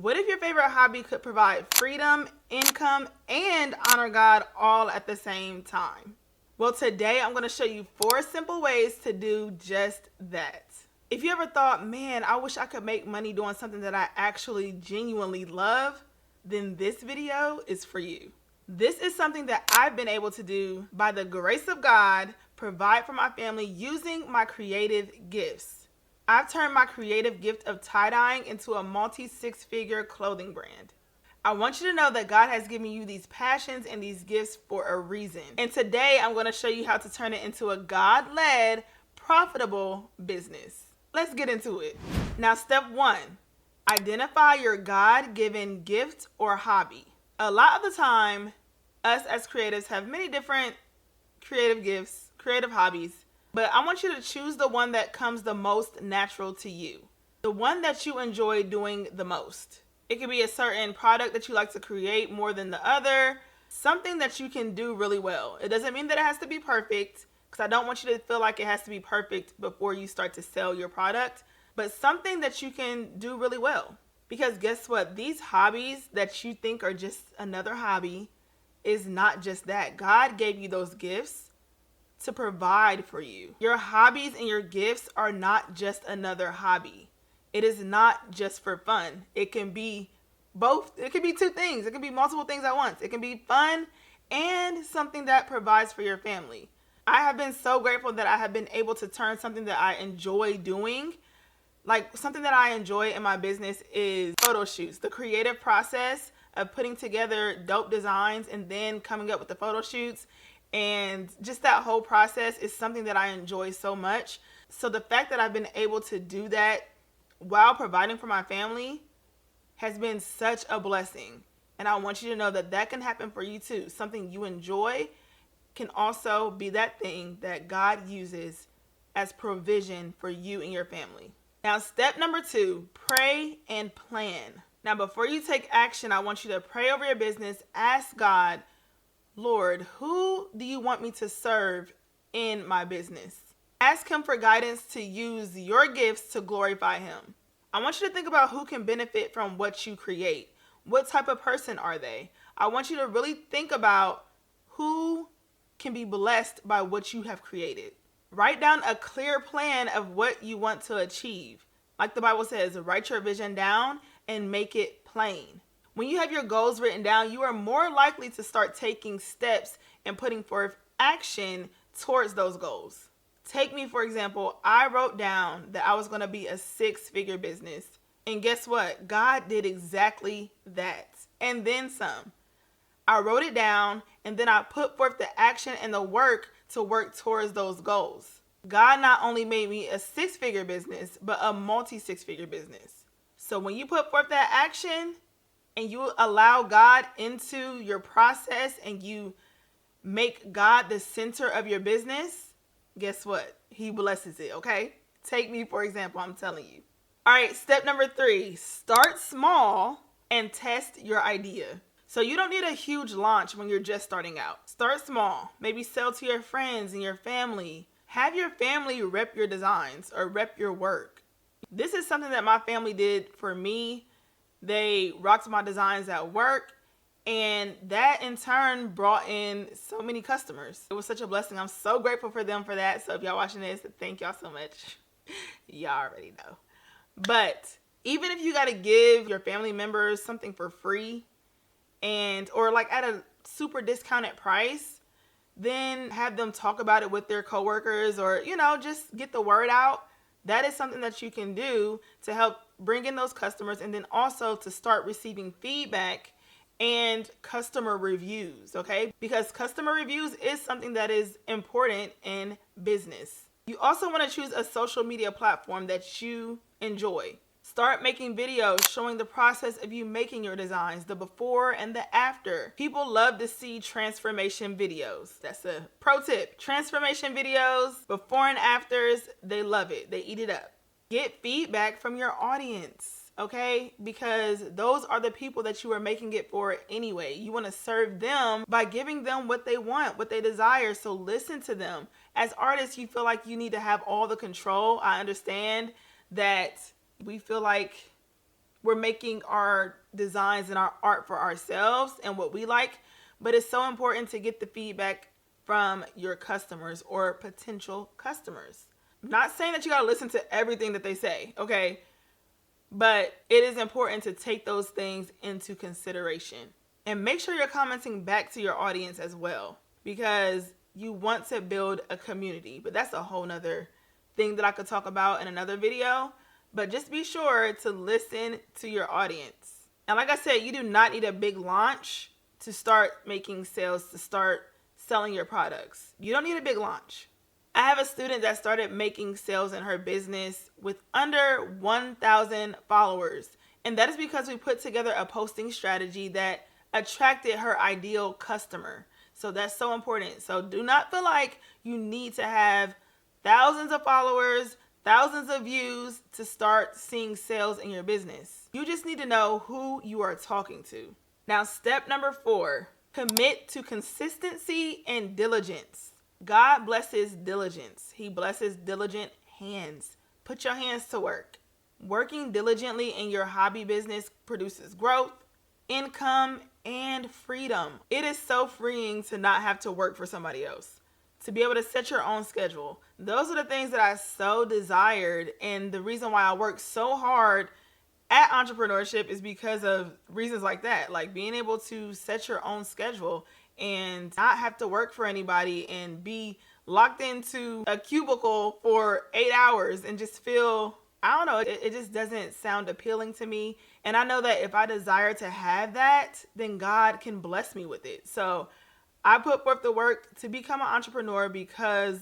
What if your favorite hobby could provide freedom, income, and honor God all at the same time? Well, today I'm going to show you 4 simple ways to do just that. If you ever thought, man, I wish I could make money doing something that I actually genuinely love, then this video is for you. This is something that I've been able to do by the grace of God, provide for my family using my creative gifts. I've turned my creative gift of tie-dyeing into a multi-6-figure clothing brand. I want you to know that God has given you these passions and these gifts for a reason. And today I'm going to show you how to turn it into a God-led, profitable business. Let's get into it. Now, step 1, identify your God-given gift or hobby. A lot of the time, us as creatives have many different creative gifts, creative hobbies. But I want you to choose the one that comes the most natural to you. The one that you enjoy doing the most. It could be a certain product that you like to create more than the other. Something that you can do really well. It doesn't mean that it has to be perfect, because I don't want you to feel like it has to be perfect before you start to sell your product. But something that you can do really well. Because guess what? These hobbies that you think are just another hobby is not just that. God gave you those gifts to provide for you. Your hobbies and your gifts are not just another hobby. It is not just for fun. It can be both. It can be 2 things. It can be multiple things at once. It can be fun and something that provides for your family. I have been so grateful that I have been able to turn something that I enjoy doing. Like, something that I enjoy in my business is photo shoots. The creative process of putting together dope designs and then coming up with the photo shoots. And just that whole process is something that I enjoy so much. So the fact that I've been able to do that while providing for my family has been such a blessing. And I want you to know that that can happen for you too. Something you enjoy can also be that thing that God uses as provision for you and your family. Now, step number 2, pray and plan. Now, before you take action, I want you to pray over your business. Ask God, Lord, who do you want me to serve in my business? Ask him for guidance to use your gifts to glorify him. I want you to think about who can benefit from what you create. What type of person are they? I want you to really think about who can be blessed by what you have created. Write down a clear plan of what you want to achieve. Like the Bible says, write your vision down and make it plain. When you have your goals written down, you are more likely to start taking steps and putting forth action towards those goals. Take me, for example. I wrote down that I was going to be a 6-figure business. And guess what? God did exactly that. And then some. I wrote it down and then I put forth the action and the work to work towards those goals. God not only made me a 6-figure business, but a multi-6-figure business. So when you put forth that action, and you allow God into your process and you make God the center of your business, guess what? He blesses it, okay? Take me, for example, I'm telling you. All right, step number 3, start small and test your idea. So you don't need a huge launch when you're just starting out. Start small. Maybe sell to your friends and your family. Have your family rep your designs or rep your work. This is something that my family did for me. They rocked my designs at work, and that in turn brought in so many customers. It was such a blessing. I'm so grateful for them for that. So if y'all watching this, thank y'all so much. Y'all already know. But even if you got to give your family members something for free or like at a super discounted price, then have them talk about it with their coworkers or, just get the word out. That is something that you can do to help bring in those customers and then also to start receiving feedback and customer reviews, okay? Because customer reviews is something that is important in business. You also want to choose a social media platform that you enjoy. Start making videos showing the process of you making your designs, the before and the after. People love to see transformation videos. That's a pro tip. Transformation videos, before and afters, they love it. They eat it up. Get feedback from your audience, okay? Because those are the people that you are making it for anyway. You want to serve them by giving them what they want, what they desire. So listen to them. As artists, you feel like you need to have all the control. I understand that we feel like we're making our designs and our art for ourselves and what we like, but it's so important to get the feedback from your customers or potential customers. I'm not saying that you got to listen to everything that they say, okay? But it is important to take those things into consideration. And make sure you're commenting back to your audience as well, because you want to build a community. But that's a whole nother thing that I could talk about in another video. But just be sure to listen to your audience. And like I said, you do not need a big launch to start making sales, to start selling your products. You don't need a big launch. I have a student that started making sales in her business with under 1,000 followers. And that is because we put together a posting strategy that attracted her ideal customer. So that's so important. So do not feel like you need to have thousands of followers, thousands of views to start seeing sales in your business. You just need to know who you are talking to. Now, step number 4, commit to consistency and diligence. God blesses diligence. He blesses diligent hands. Put your hands to work. Working diligently in your hobby business produces growth, income, and freedom. It is so freeing to not have to work for somebody else, to be able to set your own schedule. Those are the things that I so desired, and the reason why I worked so hard at entrepreneurship is because of reasons like that, like being able to set your own schedule and not have to work for anybody and be locked into a cubicle for 8 hours and just feel, I don't know, it just doesn't sound appealing to me. And I know that if I desire to have that, then God can bless me with it. So I put forth the work to become an entrepreneur because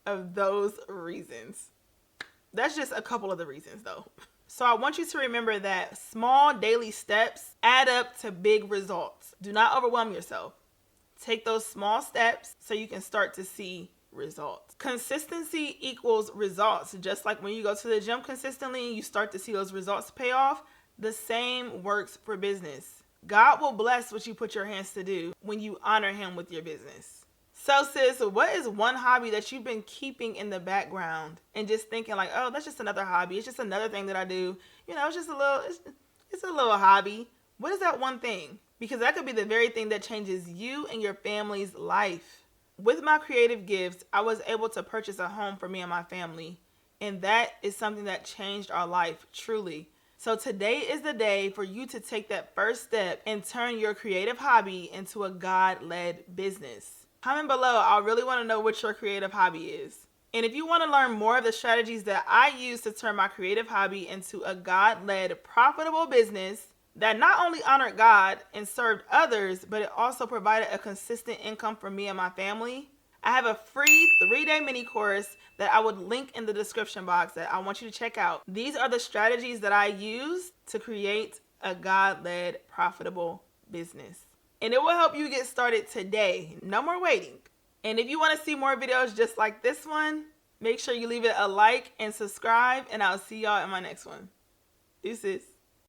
of those reasons. That's just a couple of the reasons though. So I want you to remember that small daily steps add up to big results. Do not overwhelm yourself. Take those small steps so you can start to see results. Consistency equals results. Just like when you go to the gym consistently and you start to see those results pay off, the same works for business. God will bless what you put your hands to do when you honor him with your business. So sis, what is one hobby that you've been keeping in the background and just thinking like, oh, that's just another hobby. It's just another thing that I do. You know, it's just it's a little hobby. What is that one thing? Because that could be the very thing that changes you and your family's life. With my creative gifts, I was able to purchase a home for me and my family. And that is something that changed our life, truly. So today is the day for you to take that first step and turn your creative hobby into a God-led business. Comment below. I really want to know what your creative hobby is. And if you want to learn more of the strategies that I use to turn my creative hobby into a God-led profitable business that not only honored God and served others, but it also provided a consistent income for me and my family, I have a free 3-day mini course that I would link in the description box that I want you to check out. These are the strategies that I use to create a God-led profitable business. And it will help you get started today. No more waiting. And if you want to see more videos just like this one, make sure you leave it a like and subscribe, and I'll see y'all in my next one. Deuces.